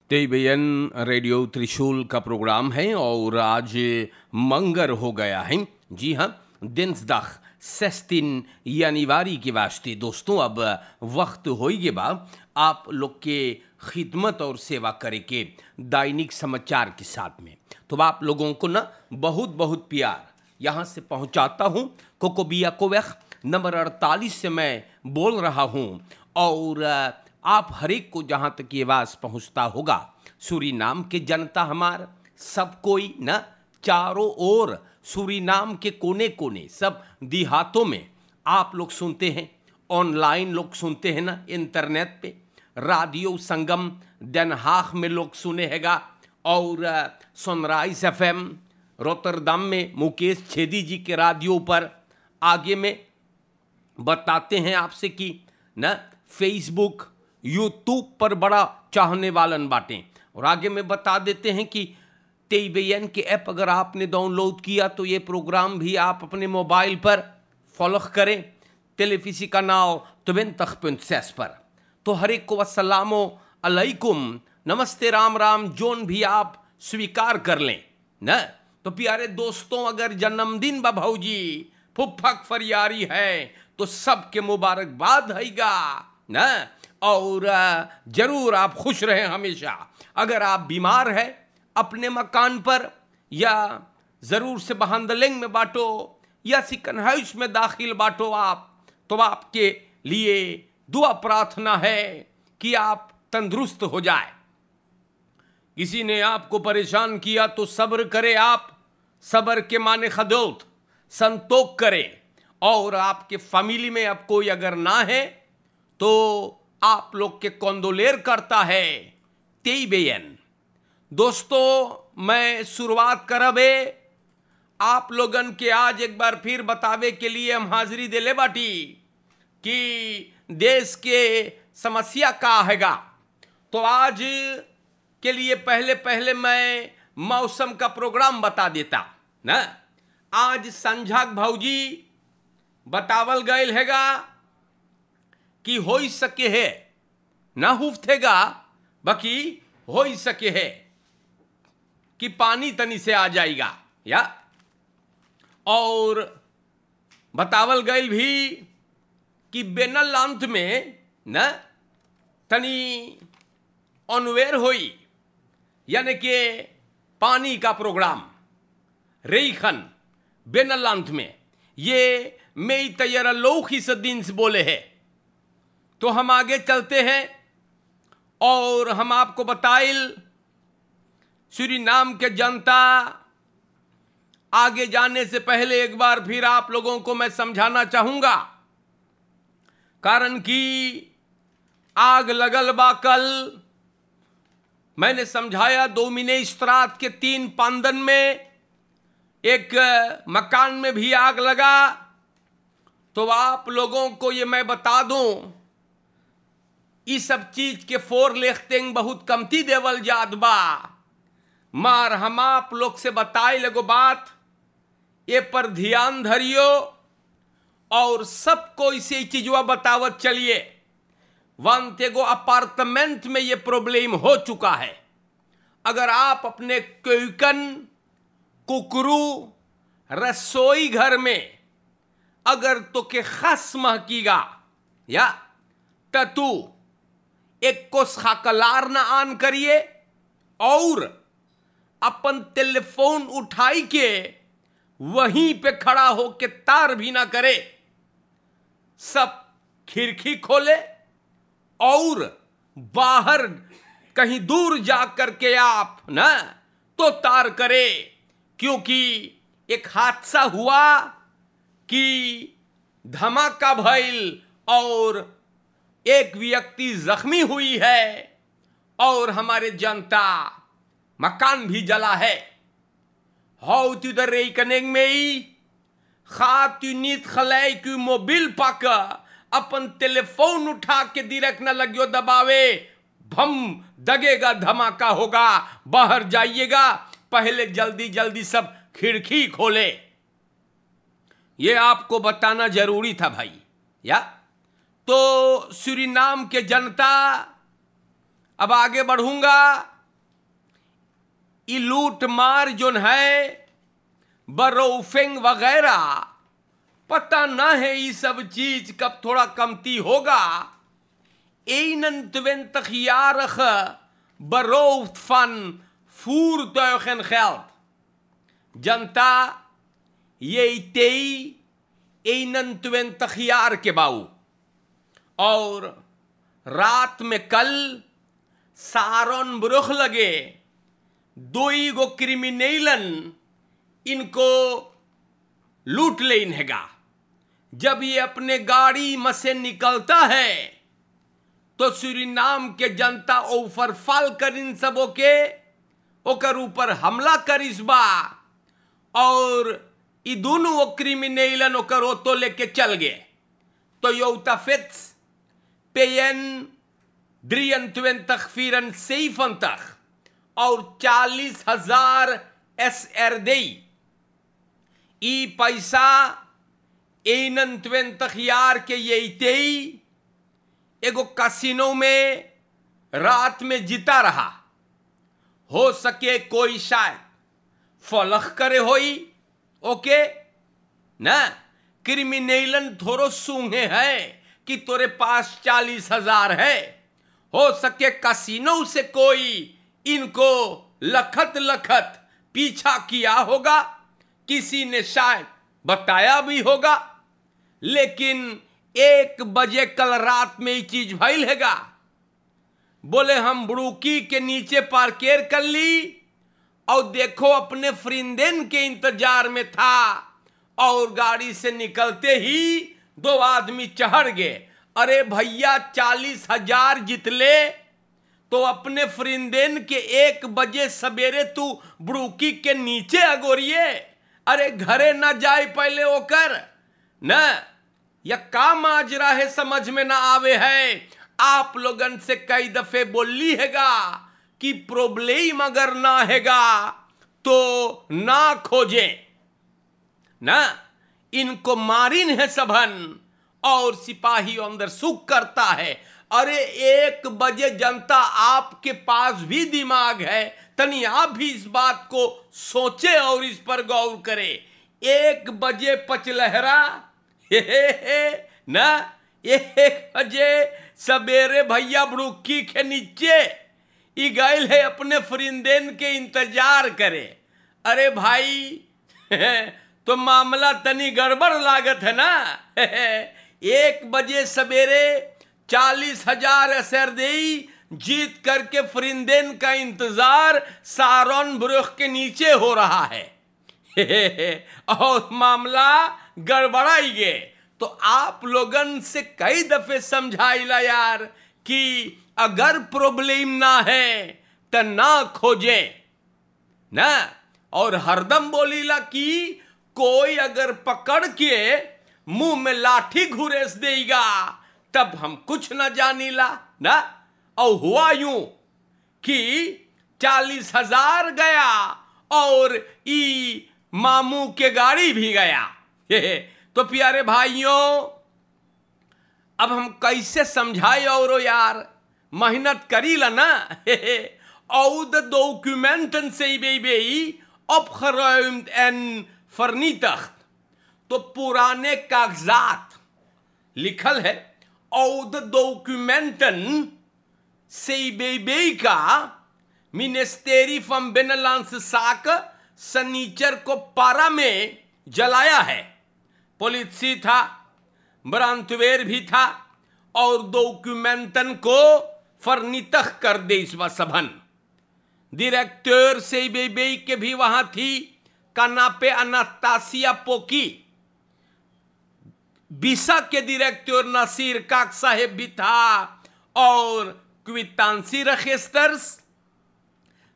टेबेयन radio त्रिशूल का programme है और आज मंगर हो गया है। जी हाँ, दिnsdag 16 जनवरी के वास्ते दोस्तों अब वक्त होइगे बा आप लोग के खिदमत और सेवा करे के दैनिक समाचार के साथ में। तो आप लोगों को ना बहुत बहुत प्यार यहाँ से पहुँचाता हूँ। कोकोबिया कोवेख नंबर 48 से मैं बोल रहा हूँ और आप हर एक को जहाँ तक ये आवाज़ पहुँचता होगा, सूरीनाम के जनता हमार सब कोई ना चारों ओर सूरीनाम के कोने कोने सब देहातों में आप लोग सुनते हैं, ऑनलाइन लोग सुनते हैं ना, इंटरनेट पे रेडियो संगम Den Haag में लोग सुने हैगा और सनराइज FM रोटरडम में मुकेश छेदी जी के रेडियो पर आगे में बताते हैं आपसे कि ना फेसबुक यूट्यूब पर बड़ा चाहने वालन बाटें और आगे में बता देते हैं कि टेबेयन के ऐप अगर आपने डाउनलोड किया तो ये प्रोग्राम भी आप अपने मोबाइल पर फॉलो करें। टेलीविज़न का नाम 20.6 पर। तो हर एक को अस्सलामो अलैकुम, नमस्ते, राम राम जोन भी आप स्वीकार कर लें ना। तो प्यारे दोस्तों, अगर जन्मदिन बा भौजी फुफ्फक फरियारी है तो सबके मुबारकबाद हैगा ना और जरूर आप खुश रहें हमेशा। अगर आप बीमार हैं अपने मकान पर या ज़रूर से बहांदलिंग में बाटो या सिकन हाउस में दाखिल बाटो आप, तो आपके लिए दुआ प्रार्थना है कि आप तंदुरुस्त हो जाए। किसी ने आपको परेशान किया तो सब्र करें आप, सब्र के माने खदौत संतोख करें। और आपके फैमिली में अब कोई अगर ना है तो आप लोग के कंडोलेर करता है टेबेयन। दोस्तों, मैं शुरुआत करबे आप लोगन के आज एक बार फिर बतावे के लिए हम हाजिरी देले बाटी कि देश के समस्या का हैगा। तो आज के लिए पहले मैं मौसम का प्रोग्राम बता देता ना। आज संझाक भौजी बतावल गयल हैगा कि हो ही सके है ना हुफ्तेगा, बाकी हो ही सके है कि पानी तनी से आ जाएगा या और बतावल गयल भी कि बेनलांत में न तनी अनवेर होई, यानी कि पानी का प्रोग्राम रेखन बेनलांत में ये मई तैयार लौखी से दिन से बोले हैं। तो हम आगे चलते हैं और हम आपको बताइल सूरीनाम के जनता। आगे जाने से पहले एक बार फिर आप लोगों को मैं समझाना चाहूंगा, कारण कि आग लगल बा। कल मैंने समझाया दोमिने स्त्रात के 3 पांदन में एक मकान में भी आग लगा। तो आप लोगों को ये मैं बता दूं, इस सब चीज के फोर लेखतेंग बहुत कमती देवल जात बा। मार हम आप लोग से बताए लगो बात, ये पर ध्यान धरियो और सबको इसे चीजवा बतावत चलिए। वन तेगो अपार्टमेंट में ये प्रॉब्लम हो चुका है। अगर आप अपने क्यूकन कुकरू रसोई घर में अगर तो के खस महकीगा या तू एक को खाकलार ना आन करिए और अपन टेलीफोन उठाई के वहीं पे खड़ा हो के तार भी ना करे। सब खिड़की खोले और बाहर कहीं दूर जा करके आप ना तो तार करे, क्योंकि एक हादसा हुआ कि धमाका भइल और एक व्यक्ति जख्मी हुई है और हमारे जनता मकान भी जला है। हाउ तू द रेकनिंग में ही खातु नीत खलै की मोबिल पाक अपन टेलीफोन उठा के दिरक न लगियो दबावे, भम दगेगा, धमाका होगा, बाहर जाइएगा, पहले जल्दी जल्दी सब खिड़की खोले। ये आपको बताना जरूरी था भाई या। तो सूरीनाम के जनता, अब आगे बढ़ूंगा ई लूट मार जोन है बरोफिंग वगैरह, पता ना है ये सब चीज कब थोड़ा कमती होगा। Eenentwintig jarige beroofd van voertuig en geld. जनता ये 21 jaar के बाऊ, और रात में कल सारोन ब्रुख लगे 2 क्रिमिनलन इनको लूट लेन हैगा। जब ये अपने गाड़ी में से निकलता है तो सूरीनाम के जनता ओवरफॉल कर इन सबों के ओकर ऊपर हमला करिस बा, और ई दोनों वो क्रिमिनलन ओकर ओतो लेके चल गए। तो योता फिट्स पेयन 23 और 40,000 SR दे। ई पैसा 21 jaar के ये एगो कैसीनो में रात में जीता रहा। हो सके कोई शायद फलख करे होई, ओके ना। क्रिमिनलन थोड़ो सूंघे है कि तोरे पास 40,000 है। हो सके कैसीनो से कोई इनको लखत लखत पीछा किया होगा, किसी ने शायद बताया भी होगा। लेकिन 1 बजे कल रात में ये चीज भइल हैगा। बोले हम बुड़ूकी के नीचे पार्केर कर ली और देखो अपने फ्रिंदेन के इंतजार में था, और गाड़ी से निकलते ही 2 आदमी चढ़ गए। अरे भैया 40,000 जितले तो अपने फ्रिंदेन के 1 बजे सवेरे तू बुड़ूकी के नीचे अगोरिए। अरे घरे ना जाए पहले ओकर न, या का माजरा है समझ में ना आवे है। आप लोगन से कई दफे बोली हैगा कि प्रॉब्लम अगर ना हैगा तो ना खोजे ना। इनको मारिन है सबन, और सिपाही अंदर सुख करता है। अरे 1 बजे जनता, आपके पास भी दिमाग है, तनी आप भी इस बात को सोचे और इस पर गौर करे। 1 बजे पचलहरा ना, 1 बजे सवेरे भैया बुड़ुक्की के नीचे ई गैल है अपने फ्रिंदेन के इंतजार करे। अरे भाई तो मामला तनी गड़बड़ लागत है ना। 1 बजे सवेरे 40,000 SR देई जीत करके फ्रिंदेन का इंतजार सारोन ब्रुख के नीचे हो रहा है और मामला गड़बड़ाई गए। तो आप लोगन से कई दफे समझाइला यार कि अगर प्रॉब्लम ना है तो ना खोजे ना, और हरदम बोलीला कि कोई अगर पकड़ के मुंह में लाठी घुरेस देगा तब हम कुछ ना जानीला ना। और हुआ यूं कि 40,000 गया और ई मामू के गाड़ी भी गया। तो प्यारे भाइयों, अब हम कैसे समझाए और यार मेहनत करी ला ना। और द डॉक्यूमेंटन से बेई opgeruimd en vernietigd, तो पुराने कागजात लिखल है। और द डॉक्यूमेंटन CBB का मिनिस्ट्री फ्रॉम बिनलांस साक सनीचर को पारा में जलाया है। पुलिस था, ब्रांतवेर भी था, और डॉक्यूमेंटन को फर्नीतख कर दे इस बार सबन। डायरेक्टर CBB के भी वहां थी, का नापे अनास्तासिया पोकी। बिसा के डायरेक्टर नसीर काक साहेब भी था, और क्वितांसी रजिस्टर्स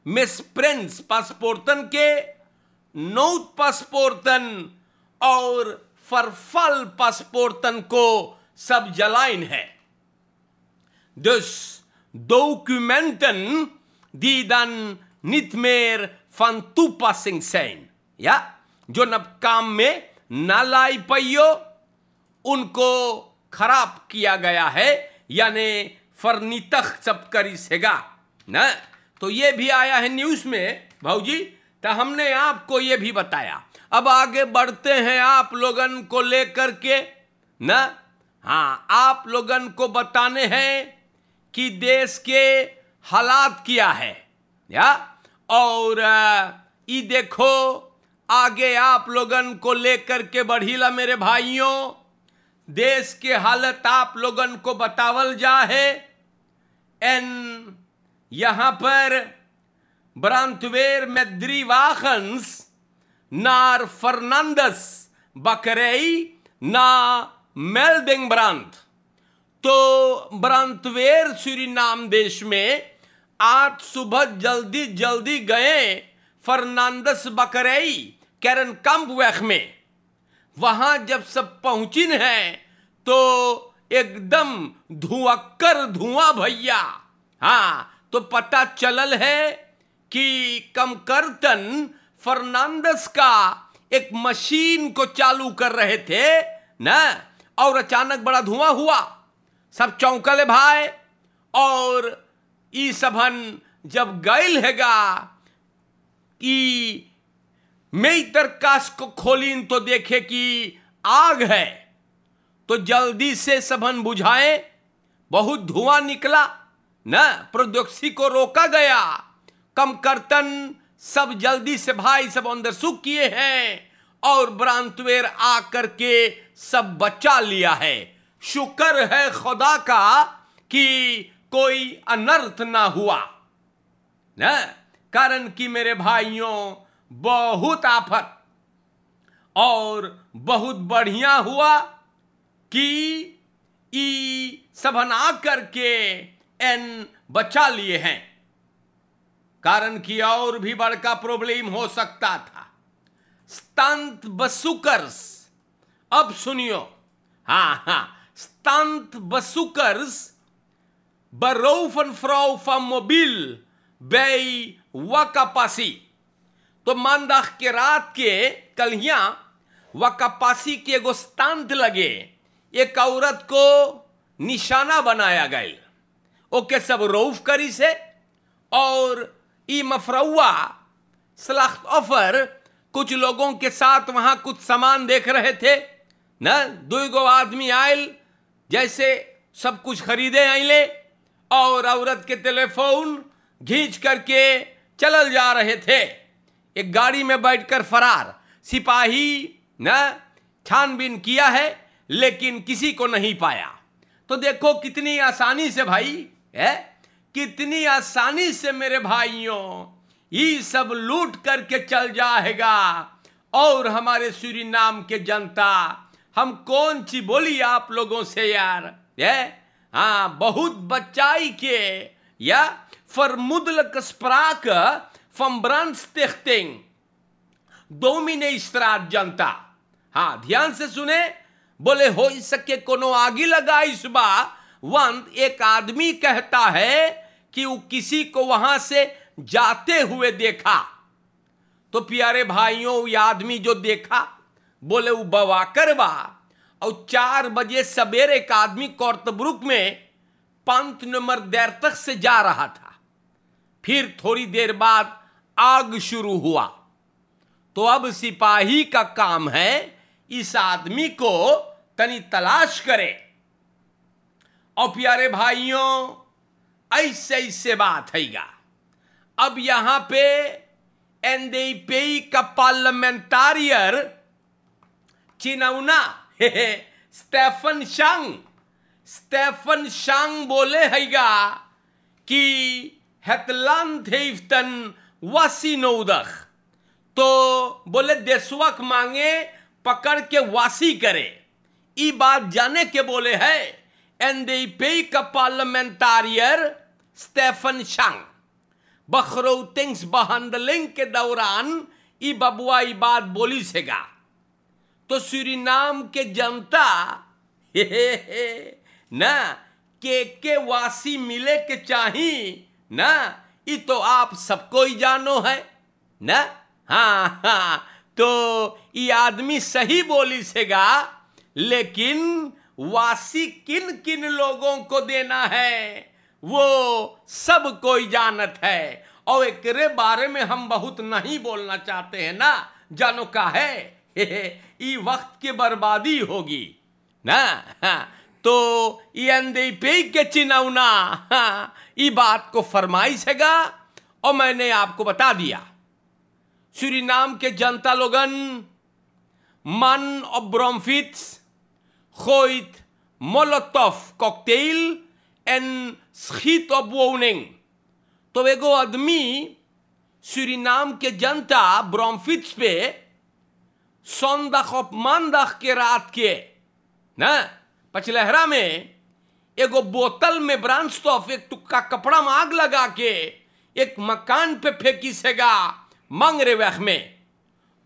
मिस प्रिंस पासपोर्टन के नौत पासपोर्टन और फरफल पासपोर्टन को सब जलाइन है। Dus documenten die dan niet meer van toepassing zijn, ja, जो नब काम में ना लाई पाइयो उनको खराब किया गया है, यानी फर्नीतख सब करी सेगा ना। तो ये भी आया है न्यूज में भाऊजी, तो हमने आपको ये भी बताया। अब आगे बढ़ते हैं आप लोगन को लेकर के ना। हाँ, आप लोगन को बताने हैं कि देश के हालात क्या है या, और ये देखो आगे आप लोगन को लेकर के बढ़ीला मेरे भाइयों। देश के हालत आप लोगन को बतावल जा है। एन यहां पर ब्रांतवेर में द्रीवाखंस नार फर्नांडस बकरई ना मेल्डिंग ब्रांत। तो ब्रांतवेर सूरीनाम देश में आज सुबह जल्दी जल्दी गए फर्नांडस बकरई कैरन काम्पवेख में। वहां जब सब पहुंचिन हैं तो एकदम धुआक्कर धुआं भैया। हाँ, तो पता चलल है कि कमकर्तन फर्नांडस का एक मशीन को चालू कर रहे थे ना, और अचानक बड़ा धुआं हुआ। सब चौंकले भाई, और ई सबन जब गैल हैगा कि मैं तरकाश को खोलीन तो देखे कि आग है, तो जल्दी से सबन बुझाए। बहुत धुआं निकला ना, प्रौद्योगिकी को रोका गया। कमकर्तन सब जल्दी से भाई सब अंदर सुख किए हैं, और ब्रांतवेर आकर के सब बचा लिया है। शुक्र है खुदा का कि कोई अनर्थ ना हुआ ना, कारण कि मेरे भाइयों बहुत आफत और बहुत बढ़िया हुआ कि ई सबन आकर के एन बचा लिए हैं, कारण कि और भी बड़का प्रॉब्लम हो सकता था। स्तंत बसुकर्स, अब सुनियो। हाँ, स्तंत बसुकर्स बरोफन फ्राउ फम मोबिल बेई वकापासी। तो मानदाख के रात के कलिया वकापासी के एगो स्तंत लगे, एक औरत को निशाना बनाया गया। ओके सब रऊफ करी से, और ई मफरौआ सलाख्त ऑफर कुछ लोगों के साथ वहां कुछ सामान देख रहे थे ना। दो गो आदमी आयल, जैसे सब कुछ खरीदे आइले, और औरत के टेलीफोन घींच करके चलल जा रहे थे। एक गाड़ी में बैठकर फरार। सिपाही ना छानबीन किया है, लेकिन किसी को नहीं पाया। तो देखो कितनी आसानी से भाई है, कितनी आसानी से मेरे भाइयों ये सब लूट करके चल जाएगा। और हमारे सूरीनाम के जनता, हम कौन सी बोली आप लोगों से यार है। हाँ, बहुत बच्चाई के या vermoedelijk sprake van brandstichting dominee-straat जनता। हाँ, ध्यान से सुने। बोले हो सके कोनो आगी लगाई सुबह, वंत एक आदमी कहता है कि वो किसी को वहां से जाते हुए देखा। तो प्यारे भाइयों, ये आदमी जो देखा, बोले वो बवाकर बा। और 4 बजे सवेरे एक आदमी कोर्तब्रुक में 5 नंबर देर तक से जा रहा था। फिर थोड़ी देर बाद आग शुरू हुआ। तो अब सिपाही का काम है इस आदमी को तनी तलाश करे। और प्यारे भाइयों, ऐसे ऐसे बात हैगा। अब यहां पे एनडीपी का पार्लियामेंटारियर चिनौना स्टेफन शांग बोले हैगा कि हेतलान थेफ्तन वासी नौदख। तो बोले देशवक मांगे पकड़ के वासी करे। ई बात जाने के बोले है एनडीपी का पार्लियामेंटारियर स्टेफन शांग। बखरौतिंग्स बहंडलिंग के दौरान ई बबुआ ई बात बोली सेगा। तो सूरीनाम के जनता ना के वासी मिले के चाही ना, ये तो आप सबको ही जानो है ना। हाँ हाँ, तो ये आदमी सही बोली सेगा, लेकिन वासी किन किन लोगों को देना है वो सब कोई जानत है। और एकरे बारे में हम बहुत नहीं बोलना चाहते हैं ना, जानो का है ये वक्त की बर्बादी होगी ना। तो ये पे के चिनौना ये बात को फरमाइश हैगा और मैंने आपको बता दिया। सूरीनाम के जनता लोगन मन और ब्रोमफिट्स gooit Molotov cocktail en schiet op woning। तो एगो आदमी सूरीनाम के जनता ब्रोमफिट्स पे सोंदख और मानदख के रात के ना पचलहरा में एगो बोतल में ब्रांडस्टॉफ एक टुक्का कपड़ा में आग लगा के एक मकान पे फेंकी सेगा मंगरे वह में,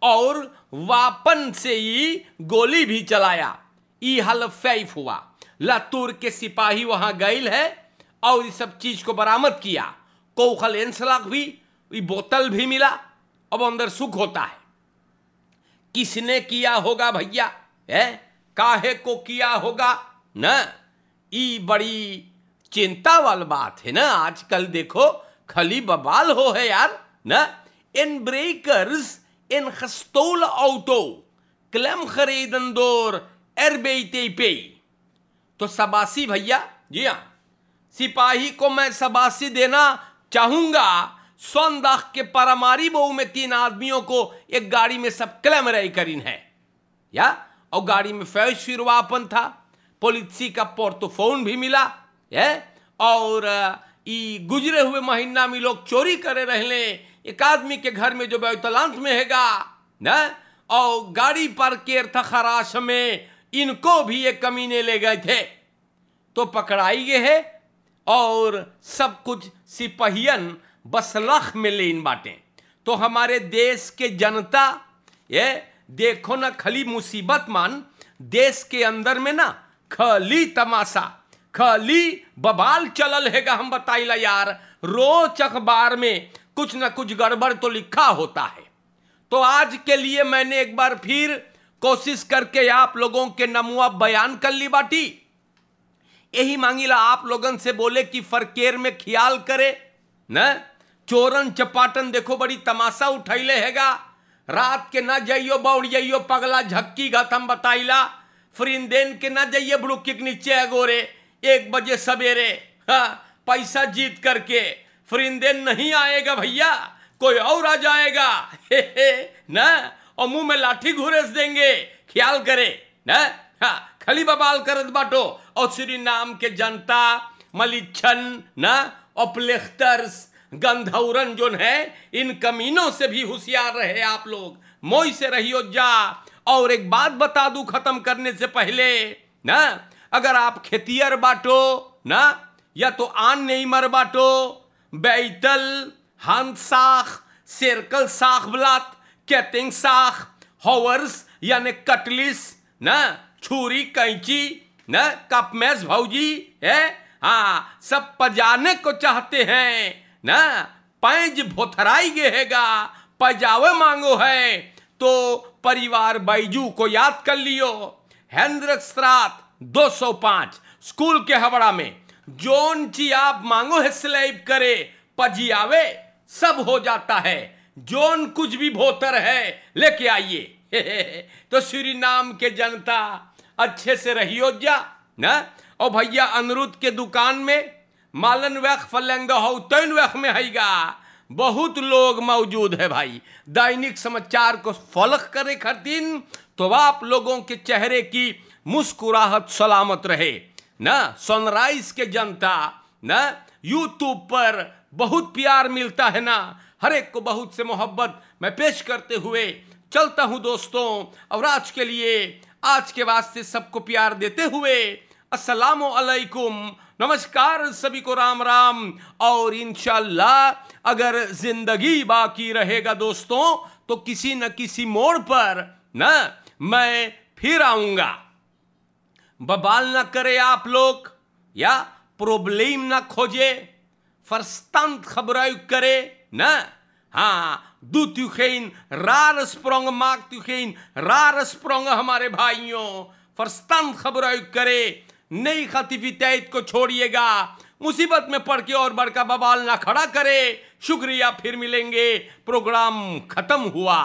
और वापन से ही गोली भी चलाया। ई हल फैफ हुआ। लातूर के सिपाही वहां गईल है और इस सब चीज को बरामद किया। कोखल इंसलाक भी बोतल भी मिला। अब अंदर सुख होता है। किसने किया होगा भैया, है काहे को किया होगा ना, ई बड़ी चिंता वाली बात है ना। आजकल देखो खली बबाल हो है यार ना। इन ब्रेकर्स इन gestolen auto klem gereden door RBTP। तो शबासी भैया, जी हाँ, सिपाही को मैं शबासी देना चाहूंगा। सोनदाख के पारामारी बहु में 3 आदमियों को एक गाड़ी में सब क्लेम रही करीन है या, और गाड़ी में फैश फिरवापन था। पुलिस का पोर्टोफोन भी मिला है, और गुजरे हुए महीना में लोग चोरी करे रहले एक आदमी के घर में जो बैतलांत में हैगा ना, और गाड़ी पर केर था खराश में, इनको भी ये कमीने ले गए थे तो पकड़ाई गए है। और सब कुछ सिपाहियन बसलख में लेन बाटे। तो हमारे देश के जनता ये देखो ना, खली मुसीबत मान देश के अंदर में ना खली तमाशा खली बबाल चलल हैगा। हम बताइला यार, रोज अखबार में कुछ ना कुछ गड़बड़ तो लिखा होता है। तो आज के लिए मैंने एक बार फिर कोशिश करके आप लोगों के नमुआ बयान कर ली बाटी। यही मांगीला आप लोगन से बोले कि फरकेर में ख्याल करे न। चोरन चपाटन देखो बड़ी तमाशा उठैले हैगा। रात के ना जाइयो बौड़ जाइयो पगला झक्की घत हम बताइला। फ्रिंदेन के ना जाइए ब्रुकिक नीचे अगोरे 1 बजे सवेरे, हाँ, पैसा जीत करके। फ्रिंदेन नहीं आएगा भैया, कोई और आ जाएगा ना, और मुंह में लाठी घुरेस देंगे। ख्याल करे ना, हाँ, खली बबाल करत बाटो। और सूरीनाम के जनता मलिच्छन ना और प्लेख्तर्स गंधौरन जोन है, इन कमीनों से भी होशियार रहे आप लोग। मोई से रहियो जा। और एक बात बता दूं खत्म करने से पहले ना, अगर आप खेतियर बाटो ना, या तो आन नहीं मर बाटो, बैतल हांद साख सर्कल साख ब्लात कैटिंग साख हॉवर्स यानी कटलिस ना, छुरी कैंची ना, कपमेस भौजी है, हाँ, सब पजाने को चाहते हैं ना। पैंज भोथराई गेहेगा, पजावे मांगो है तो परिवार बैजू को याद कर लियो। हेंद्रक्सरात 205 स्कूल के हवड़ा में जोन ची आप मांगो है स्लेब करे पजियावे सब हो जाता है। जोन कुछ भी भोतर है लेके आइए। तो सूरीनाम के जनता अच्छे से रहियो जा ना। और भैया अनिरुद्ध के दुकान में मालन वैख फलेंगा हो तैन वैख में हैगा बहुत लोग मौजूद है भाई। दैनिक समाचार को फॉलो करे खातिर तो आप लोगों के चेहरे की मुस्कुराहट सलामत रहे ना। सनराइज के जनता ना यूट्यूब पर बहुत प्यार मिलता है ना, हर एक को बहुत से मोहब्बत मैं पेश करते हुए चलता हूं दोस्तों। और आज के लिए आज के वास्ते सबको प्यार देते हुए अस्सलामु अलैकुम, नमस्कार, सभी को राम राम। और इंशाल्लाह अगर जिंदगी बाकी रहेगा दोस्तों तो किसी न किसी मोड़ पर ना मैं फिर आऊंगा। बबाल ना करे आप लोग या प्रॉब्लम ना खोजे, फर्स्तांत खबराई करे ना। हाँ, दू तुखेन रार स्प्रोंग माग तुखेन रार स्प्रोंग हमारे भाइयों, फर्स्तांत खबराई करे। नई खतीफितैत को छोड़िएगा, मुसीबत में पड़ के और बड़का बवाल ना खड़ा करे। शुक्रिया, फिर मिलेंगे। प्रोग्राम खत्म हुआ।